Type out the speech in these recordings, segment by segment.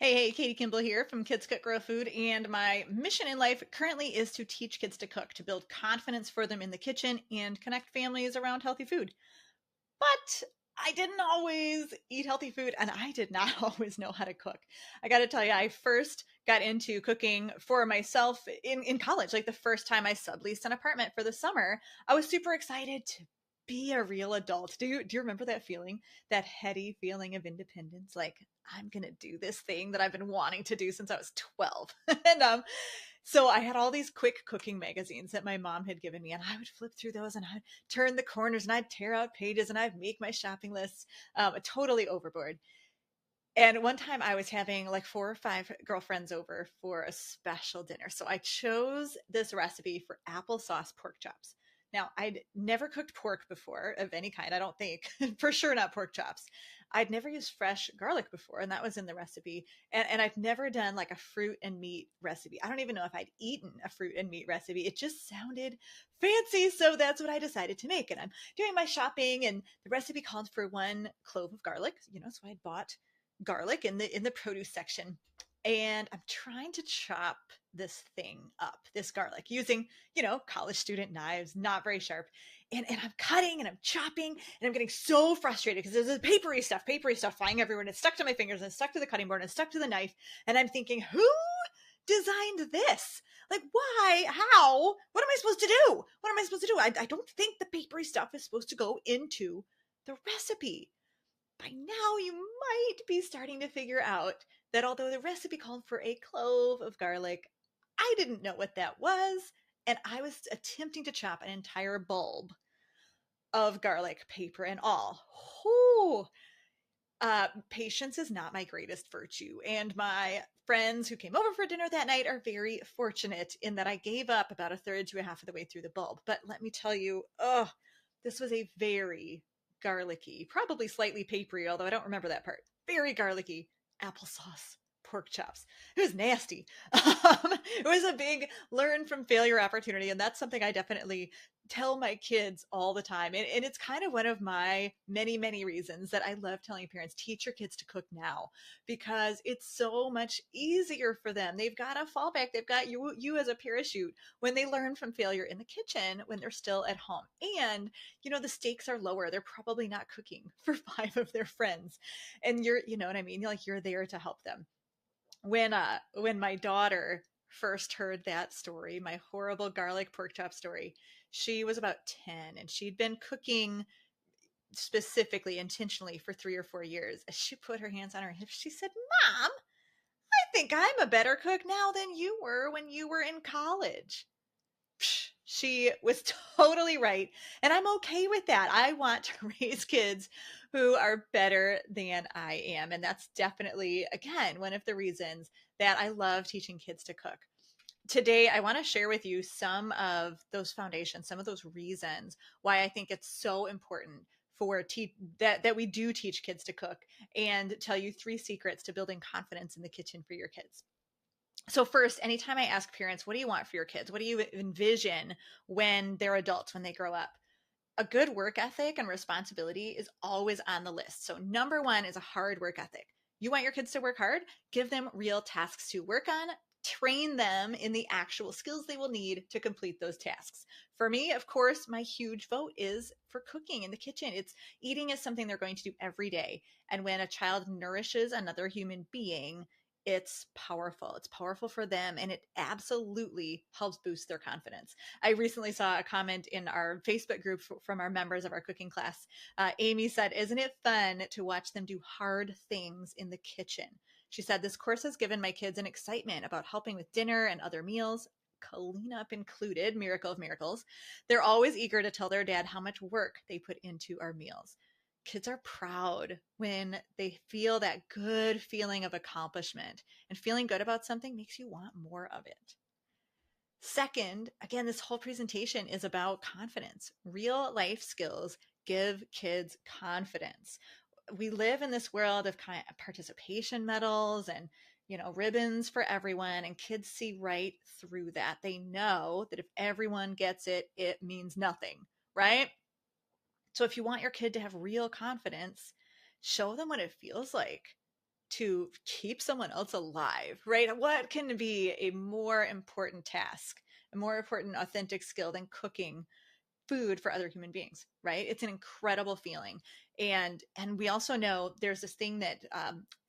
Hey, Katie Kimball here from Kids Cook Grow Food, and my mission in life currently is to teach kids to cook, to build confidence for them in the kitchen and connect families around healthy food. But I didn't always eat healthy food, and I did not always know how to cook. I got to tell you, I first got into cooking for myself in college. Like the first time I subleased an apartment for the summer, I was super excited to be a real adult. Do you remember that feeling? That heady feeling of independence? Like, I'm going to do this thing that I've been wanting to do since I was 12. And so I had all these quick cooking magazines that my mom had given me, and I would flip through those and I'd turn the corners and I'd tear out pages and I'd make my shopping lists, totally overboard. And one time I was having like four or five girlfriends over for a special dinner. So I chose this recipe for applesauce pork chops. Now, I'd never cooked pork before of any kind, I don't think. For sure not pork chops. I'd never used fresh garlic before, and that was in the recipe. And I've never done like a fruit and meat recipe. I don't even know if I'd eaten a fruit and meat recipe. It just sounded fancy. So that's what I decided to make. And I'm doing my shopping, and the recipe called for 1 clove of garlic, so I bought garlic in the produce section, and I'm trying to chop this thing up, this garlic, using college student knives, not very sharp. And I'm cutting and I'm chopping, and I'm getting so frustrated because there's this papery stuff flying everywhere, and it's stuck to my fingers and it's stuck to the cutting board and it's stuck to the knife. And I'm thinking, who designed this? Like, why? How? What am I supposed to do? What am I supposed to do? I don't think the papery stuff is supposed to go into the recipe. By now, you might be starting to figure out that although the recipe called for a clove of garlic, I didn't know what that was, and I was attempting to chop an entire bulb of garlic, paper and all. Whew. Patience is not my greatest virtue, and my friends who came over for dinner that night are very fortunate in that I gave up about a third to a half of the way through the bulb. But let me tell you, this was a very garlicky, probably slightly papery, although I don't remember that part. Very garlicky applesauce pork chops. It was nasty. It was a big learn from failure opportunity, and that's something I definitely tell my kids all the time. And it's kind of one of my many, many reasons that I love telling parents, teach your kids to cook now, because it's so much easier for them. They've got a fallback. They've got you as a parachute when they learn from failure in the kitchen when they're still at home. And, the stakes are lower. They're probably not cooking for five of their friends. And you know what I mean? Like, you're there to help them. When my daughter first heard that story, my horrible garlic pork chop story, she was about 10, and she'd been cooking specifically intentionally for 3 or 4 years. As she put her hands on her hips, she said, "Mom, I think I'm a better cook now than you were when you were in college." She was totally right. And I'm okay with that. I want to raise kids who are better than I am. And that's definitely, again, one of the reasons that I love teaching kids to cook. Today, I want to share with you some of those foundations, some of those reasons why I think it's so important that we do teach kids to cook, and tell you 3 secrets to building confidence in the kitchen for your kids. So first, anytime I ask parents, what do you want for your kids? What do you envision when they're adults, when they grow up? A good work ethic and responsibility is always on the list. So number one is a hard work ethic. You want your kids to work hard? Give them real tasks to work on. Train them in the actual skills they will need to complete those tasks. For me, of course, my huge vote is for cooking in the kitchen. It's eating is something they're going to do every day. And when a child nourishes another human being, it's powerful. It's powerful for them, and it absolutely helps boost their confidence. I recently saw a comment in our Facebook group from our members of our cooking class. Amy said, "Isn't it fun to watch them do hard things in the kitchen?" She said, "This course has given my kids an excitement about helping with dinner and other meals, cleanup included, miracle of miracles. They're always eager to tell their dad how much work they put into our meals." Kids are proud when they feel that good feeling of accomplishment, and feeling good about something makes you want more of it. Second, again, this whole presentation is about confidence. Real life skills give kids confidence. We live in this world of kind of participation medals and ribbons for everyone, and kids see right through that. They know that if everyone gets it, it means nothing, right? So if you want your kid to have real confidence, show them what it feels like to keep someone else alive, right? What can be a more important task, a more important authentic skill than cooking food for other human beings, right? It's an incredible feeling. And we also know there's this thing that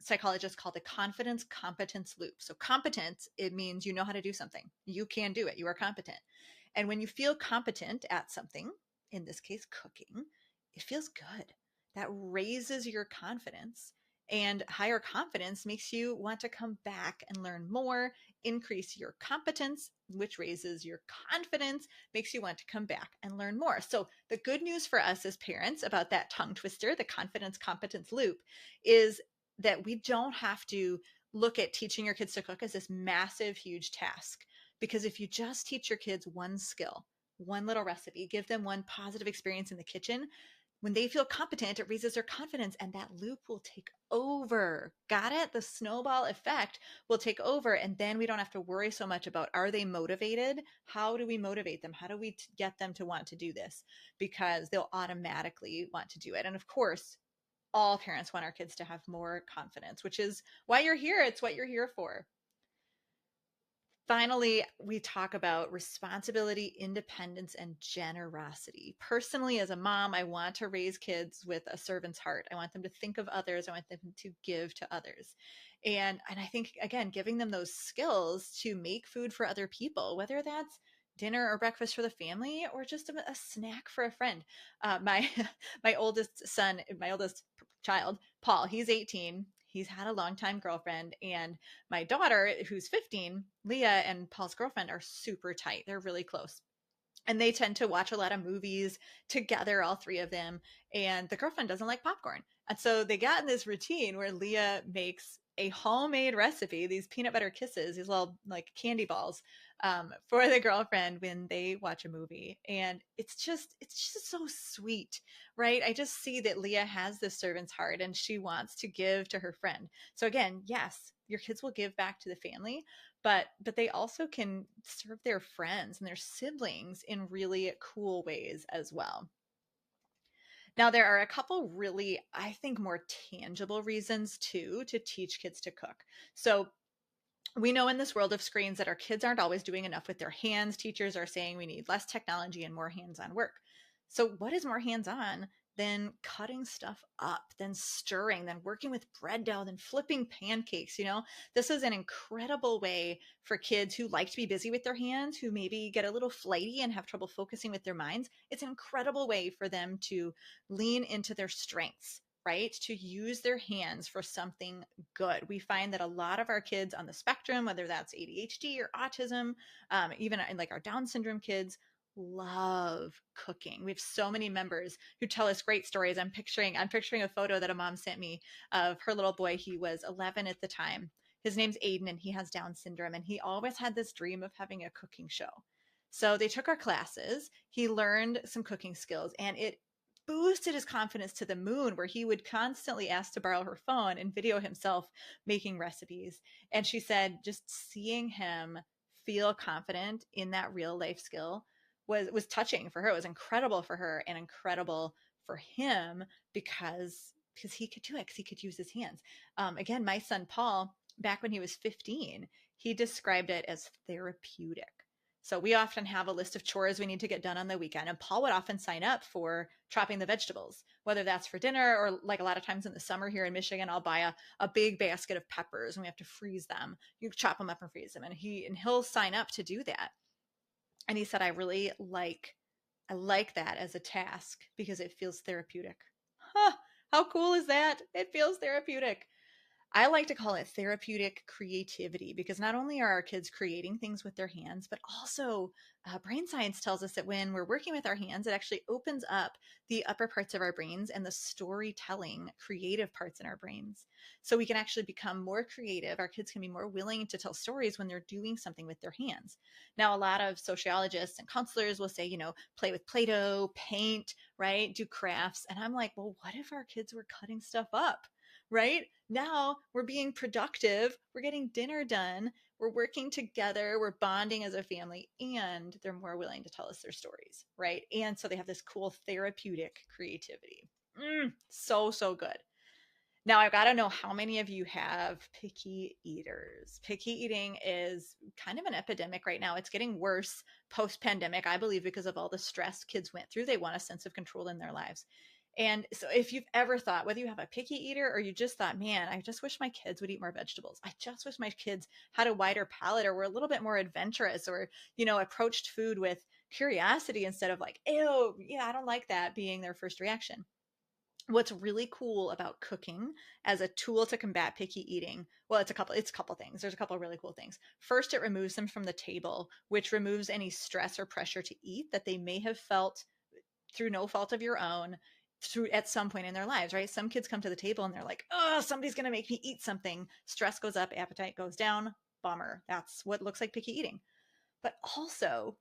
psychologists call the confidence competence loop. So competence, it means you know how to do something. You can do it. You are competent. And when you feel competent at something, in this case, cooking, it feels good. That raises your confidence. And higher confidence makes you want to come back and learn more, increase your competence, which raises your confidence, makes you want to come back and learn more. So, the good news for us as parents about that tongue twister, the confidence competence loop, is that we don't have to look at teaching your kids to cook as this massive, huge task. Because if you just teach your kids one skill, one little recipe, give them one positive experience in the kitchen, when they feel competent, it raises their confidence and that loop will take over. Got it? The snowball effect will take over. And then we don't have to worry so much about, are they motivated? How do we motivate them? How do we get them to want to do this? Because they'll automatically want to do it. And of course, all parents want our kids to have more confidence, which is why you're here. It's what you're here for. Finally, we talk about responsibility, independence, and generosity. Personally, as a mom, I want to raise kids with a servant's heart. I want them to think of others. I want them to give to others. And I think, again, giving them those skills to make food for other people, whether that's dinner or breakfast for the family or just a snack for a friend. My my oldest son, my oldest child, Paul, he's 18. He's had a longtime girlfriend, and my daughter, who's 15, Leah, and Paul's girlfriend are super tight. They're really close. And they tend to watch a lot of movies together, all three of them. And the girlfriend doesn't like popcorn. And so they got in this routine where Leah makes a homemade recipe, these peanut butter kisses, these little like candy balls, for the girlfriend when they watch a movie. And it's just so sweet, right? I just see that Leah has this servant's heart and she wants to give to her friend. So again, yes, your kids will give back to the family, but they also can serve their friends and their siblings in really cool ways as well. Now, there are a couple really, I think, more tangible reasons too to teach kids to cook. So we know in this world of screens that our kids aren't always doing enough with their hands. Teachers are saying we need less technology and more hands-on work. So what is more hands-on than cutting stuff up, than stirring, than working with bread dough, than flipping pancakes? This is an incredible way for kids who like to be busy with their hands, who maybe get a little flighty and have trouble focusing with their minds. It's an incredible way for them to lean into their strengths, right? To use their hands for something good. We find that a lot of our kids on the spectrum, whether that's ADHD or autism, even in like our Down syndrome kids, love cooking. We have so many members who tell us great stories. I'm picturing a photo that a mom sent me of her little boy. He was 11 at the time. His name's Aiden and he has Down syndrome, and he always had this dream of having a cooking show. So they took our classes. He learned some cooking skills, and it boosted his confidence to the moon, where he would constantly ask to borrow her phone and video himself making recipes. And she said just seeing him feel confident in that real life skill was touching for her. It was incredible for her and incredible for him because he could do it, because he could use his hands. Again, my son Paul, back when he was 15, he described it as therapeutic. So we often have a list of chores we need to get done on the weekend. And Paul would often sign up for chopping the vegetables, whether that's for dinner or like a lot of times in the summer here in Michigan, I'll buy a big basket of peppers and we have to freeze them. You chop them up and freeze them. And he'll sign up to do that. And he said, I like that as a task because it feels therapeutic. Huh, how cool is that? It feels therapeutic. I like to call it therapeutic creativity, because not only are our kids creating things with their hands, but also brain science tells us that when we're working with our hands, it actually opens up the upper parts of our brains and the storytelling creative parts in our brains. So we can actually become more creative. Our kids can be more willing to tell stories when they're doing something with their hands. Now, a lot of sociologists and counselors will say, play with Play-Doh, paint, right? Do crafts. And I'm like, well, what if our kids were cutting stuff up? Right? Now we're being productive. We're getting dinner done. We're working together. We're bonding as a family, and they're more willing to tell us their stories. Right? And so they have this cool therapeutic creativity. So, so good. Now, I've got to know how many of you have picky eaters. Picky eating is kind of an epidemic right now. It's getting worse post pandemic, I believe, because of all the stress kids went through. They want a sense of control in their lives. And so, if you've ever thought, whether you have a picky eater or you just thought, man, I just wish my kids would eat more vegetables. I just wish my kids had a wider palate or were a little bit more adventurous or, approached food with curiosity instead of like, ew, yeah, I don't like that being their first reaction. What's really cool about cooking as a tool to combat picky eating, well, it's a couple things. There's a couple of really cool things. First, it removes them from the table, which removes any stress or pressure to eat that they may have felt through no fault of your own through at some point in their lives, right? Some kids come to the table and they're like, oh, somebody's going to make me eat something. Stress goes up, appetite goes down. Bummer. That's what looks like picky eating. But also,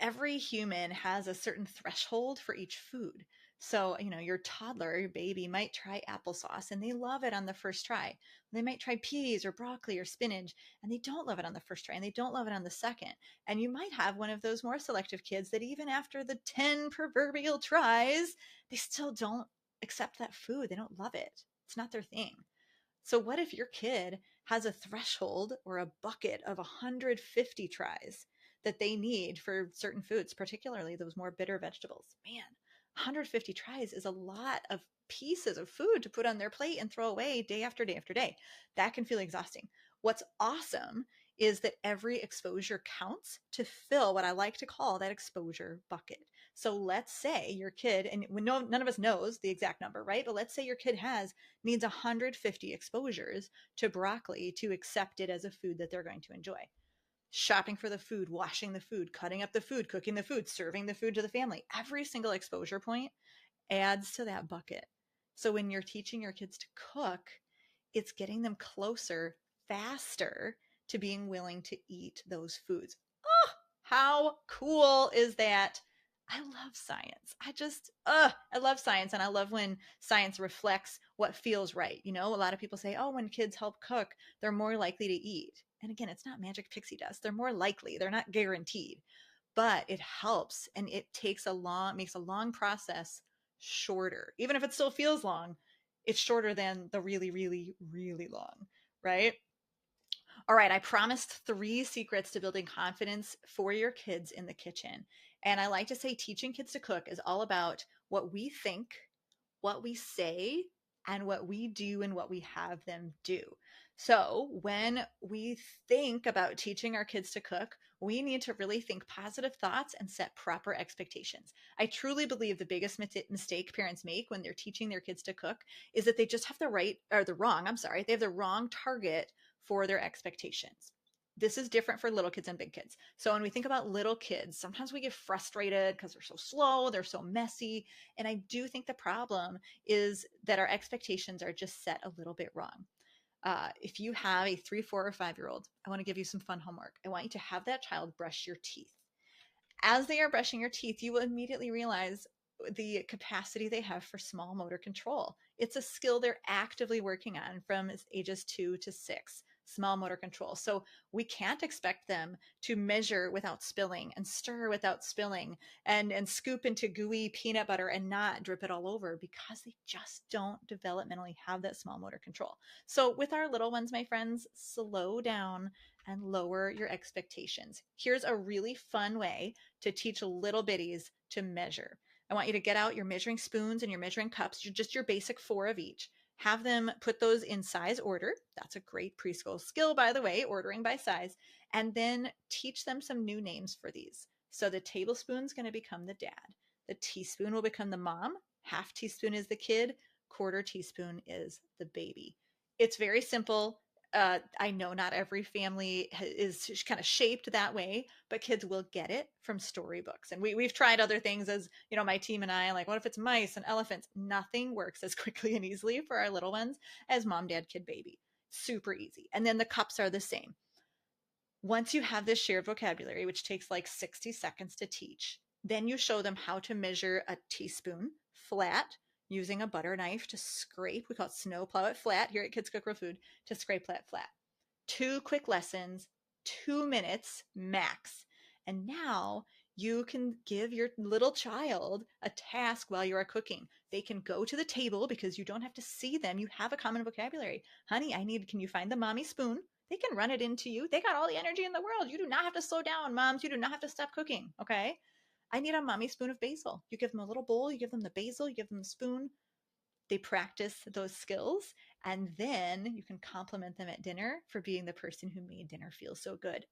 every human has a certain threshold for each food. So, your toddler, your baby might try applesauce and they love it on the first try. They might try peas or broccoli or spinach and they don't love it on the first try and they don't love it on the second. And you might have one of those more selective kids that even after the 10 proverbial tries, they still don't accept that food. They don't love it. It's not their thing. So, what if your kid has a threshold or a bucket of 150 tries that they need for certain foods, particularly those more bitter vegetables? Man, 150 tries is a lot of pieces of food to put on their plate and throw away day after day after day. That can feel exhausting. What's awesome is that every exposure counts to fill what I like to call that exposure bucket. So let's say your kid, and none of us knows the exact number, right? But let's say your kid needs 150 exposures to broccoli to accept it as a food that they're going to enjoy. Shopping for the food, washing the food, cutting up the food, cooking the food, serving the food to the family. Every single exposure point adds to that bucket. So when you're teaching your kids to cook, it's getting them closer faster to being willing to eat those foods. Oh, how cool is that? I love science. I love science. And I love when science reflects what feels right. A lot of people say, oh, when kids help cook, they're more likely to eat. And again, it's not magic pixie dust. They're more likely, they're not guaranteed, but it helps. And it makes a long process shorter. Even if it still feels long, it's shorter than the really, really, really long, right? All right, I promised 3 secrets to building confidence for your kids in the kitchen. And I like to say teaching kids to cook is all about what we think, what we say, and what we do and what we have them do. So when we think about teaching our kids to cook, we need to really think positive thoughts and set proper expectations. I truly believe the biggest mistake parents make when they're teaching their kids to cook is that they just have they have the wrong target for their expectations. This is different for little kids and big kids. So when we think about little kids, sometimes we get frustrated because they're so slow, they're so messy. And I do think the problem is that our expectations are just set a little bit wrong. If you have a 3, 4, or 5-year-old, I want to give you some fun homework. I want you to have that child brush your teeth. As they are brushing your teeth, you will immediately realize the capacity they have for small motor control. It's a skill they're actively working on from ages 2 to 6, small motor control. So we can't expect them to measure without spilling and stir without spilling and scoop into gooey peanut butter and not drip it all over because they just don't developmentally have that small motor control. So with our little ones, my friends, slow down and lower your expectations. Here's a really fun way to teach little bitties to measure. I want you to get out your measuring spoons and your measuring cups, just your basic 4 of each. Have them put those in size order. That's a great preschool skill, by the way, ordering by size. And then teach them some new names for these. So the tablespoon's going to become the dad. The teaspoon will become the mom. Half teaspoon is the kid. Quarter teaspoon is the baby. It's very simple. I know not every family is kind of shaped that way, but kids will get it from storybooks. And we've tried other things as, my team and I, like, what if it's mice and elephants? Nothing works as quickly and easily for our little ones as mom, dad, kid, baby. Super easy. And then the cups are the same. Once you have this shared vocabulary, which takes like 60 seconds to teach, then you show them how to measure a teaspoon flat using a butter knife to scrape. We call it snow plow it flat here at Kids Cook Real Food, to scrape that flat. 2 quick lessons, 2 minutes max. And now You can give your little child a task while you are cooking. They can go to the table because you don't have to see them. You have a common vocabulary. Honey, can you find the mommy spoon? They can run it into you. They got all the energy in the world. You do not have to slow down, moms. You do not have to stop cooking. Okay. I need a mommy spoon of basil. You give them a little bowl, you give them the basil, you give them the spoon. They practice those skills, and then you can compliment them at dinner for being the person who made dinner feel so good.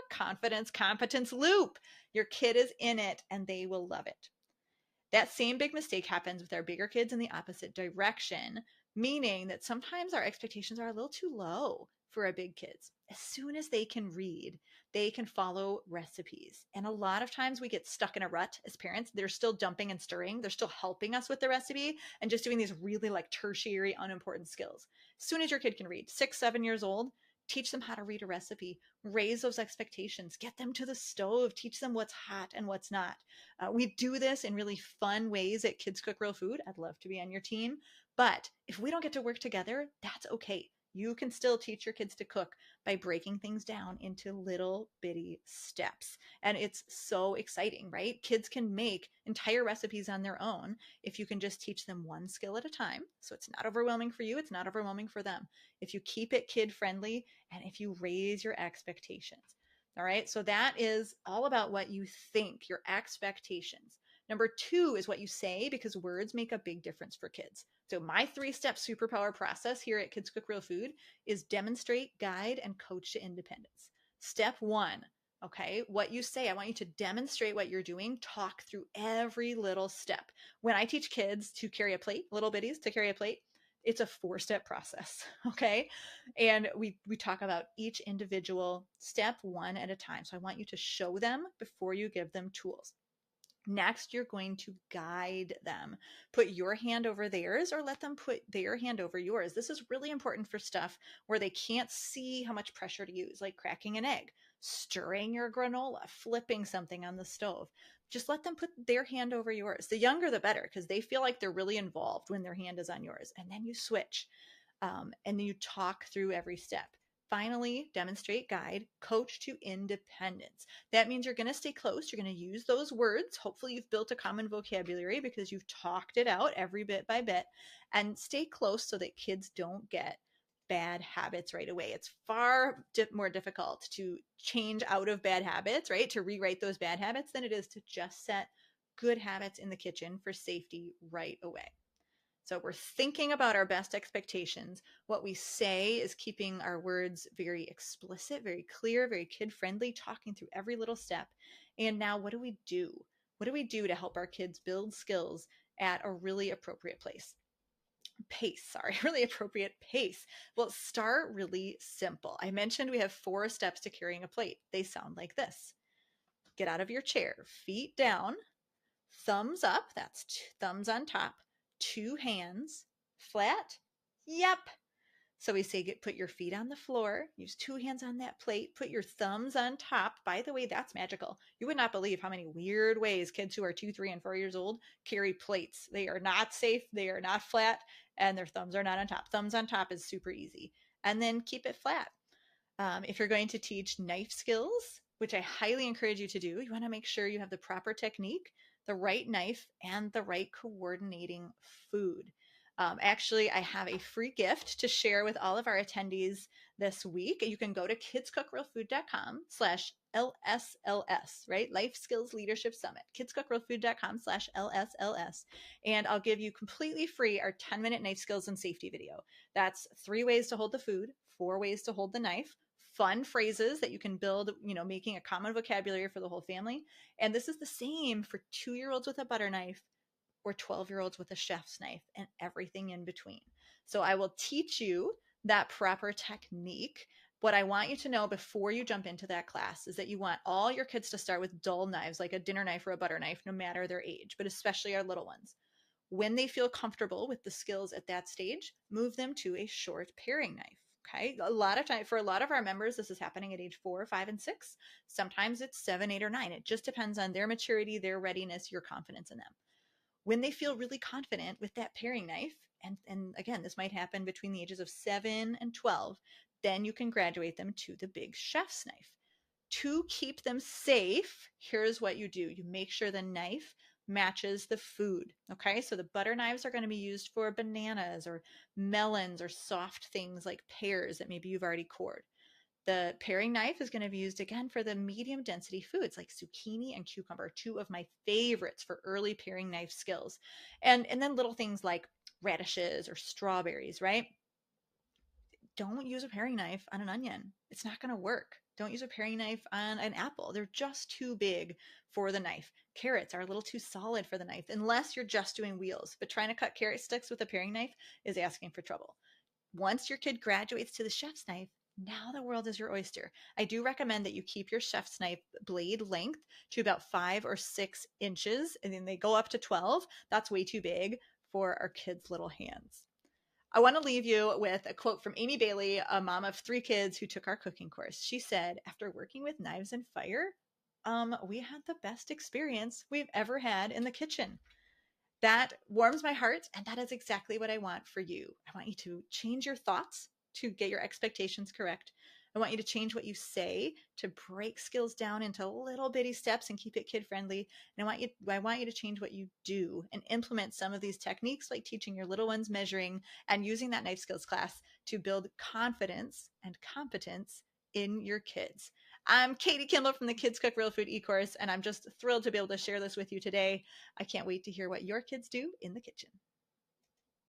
Confidence, competence loop. Your kid is in it and they will love it. That same big mistake happens with our bigger kids in the opposite direction, meaning that sometimes our expectations are a little too low for our big kids. As soon as they can read, they can follow recipes. And a lot of times we get stuck in a rut as parents. They're still dumping and stirring. They're still helping us with the recipe and just doing these really like tertiary, unimportant skills. As soon as your kid can read, 6, 7 years old, teach them how to read a recipe, raise those expectations, get them to the stove, teach them what's hot and what's not. We do this in really fun ways at Kids Cook Real Food. I'd love to be on your team. But if we don't get to work together, that's okay. You can still teach your kids to cook by breaking things down into little bitty steps. And it's so exciting, right? Kids can make entire recipes on their own if you can just teach them one skill at a time. So it's not overwhelming for you, it's not overwhelming for them. If you keep it kid friendly and if you raise your expectations. All right. So that is all about what you think, your expectations. Number 2 is what you say, because words make a big difference for kids. So my 3-step superpower process here at Kids Cook Real Food is demonstrate, guide, and coach to independence. Step 1, okay, what you say. I want you to demonstrate what you're doing. Talk through every little step. When I teach kids to carry a plate, little bitties to carry a plate, it's a 4-step process, okay? And we talk about each individual step one at a time. So I want you to show them before you give them tools. Next, you're going to guide them. Put your hand over theirs or let them put their hand over yours. This is really important for stuff where they can't see how much pressure to use, like cracking an egg, stirring your granola, flipping something on the stove. Just let them put their hand over yours. The younger, the better, because they feel like they're really involved when their hand is on yours. And then you switch and then you talk through every step. Finally, demonstrate, guide, coach to independence. That means you're going to stay close. You're going to use those words. Hopefully, you've built a common vocabulary because you've talked it out every bit by bit, and stay close so that kids don't get bad habits right away. It's far more difficult to change out of bad habits, right? To rewrite those bad habits than it is to just set good habits in the kitchen for safety right away. So we're thinking about our best expectations. What we say is keeping our words very explicit, very clear, very kid-friendly, talking through every little step. And now what do we do? What do we do to help our kids build skills at a really appropriate really appropriate pace? Well, start really simple. I mentioned we have 4 steps to carrying a plate. They sound like this. Get out of your chair, feet down, thumbs up, that's thumbs on top, 2 hands, flat, yep. So we say put your feet on the floor, use 2 hands on that plate, put your thumbs on top. By the way, that's magical. You would not believe how many weird ways kids who are 2, 3, and 4 years old carry plates. They are not safe, they are not flat, and their thumbs are not on top. Thumbs on top is super easy. And then keep it flat. If you're going to teach knife skills, which I highly encourage you to do, you want to make sure you have the proper technique, the right knife, and the right coordinating food. Actually, I have a free gift to share with all of our attendees this week. You can go to kidscookrealfood.com/LSLS, right? Life Skills Leadership Summit, kidscookrealfood.com/LSLS. And I'll give you completely free our 10-minute knife skills and safety video. That's 3 ways to hold the food, 4 ways to hold the knife, fun phrases that you can build, making a common vocabulary for the whole family. And this is the same for 2-year-olds with a butter knife or 12-year-olds with a chef's knife and everything in between. So I will teach you that proper technique. What I want you to know before you jump into that class is that you want all your kids to start with dull knives, like a dinner knife or a butter knife, no matter their age, but especially our little ones. When they feel comfortable with the skills at that stage, move them to a short paring knife. Okay. For a lot of our members, this is happening at age 4, 5, and 6. Sometimes it's 7, 8, or 9. It just depends on their maturity, their readiness, your confidence in them. When they feel really confident with that paring knife, and again, this might happen between the ages of 7 and 12, then you can graduate them to the big chef's knife. To keep them safe, here's what you do. You make sure the knife matches the food. Okay, so the butter knives are going to be used for bananas or melons or soft things like pears that maybe you've already cored. The paring knife is going to be used again for the medium density foods like zucchini and cucumber, two of my favorites for early paring knife skills. And then little things like radishes or strawberries, right? Don't use a paring knife on an onion. It's not going to work. Don't use a paring knife on an apple. They're just too big for the knife. Carrots are a little too solid for the knife, unless you're just doing wheels. But trying to cut carrot sticks with a paring knife is asking for trouble. Once your kid graduates to the chef's knife, now the world is your oyster. I do recommend that you keep your chef's knife blade length to about 5 or 6 inches, and then they go up to 12. That's way too big for our kids' little hands. I want to leave you with a quote from Amy Bailey, a mom of 3 kids who took our cooking course. She said, after working with knives and fire, we had the best experience we've ever had in the kitchen. That warms my heart, and that is exactly what I want for you. I want you to change your thoughts to get your expectations correct. I want you to change what you say to break skills down into little bitty steps and keep it kid friendly. And I want you to change what you do and implement some of these techniques, like teaching your little ones measuring and using that knife skills class to build confidence and competence in your kids. I'm Katie Kimball from the Kids Cook Real Food e-course, and I'm just thrilled to be able to share this with you today. I can't wait to hear what your kids do in the kitchen.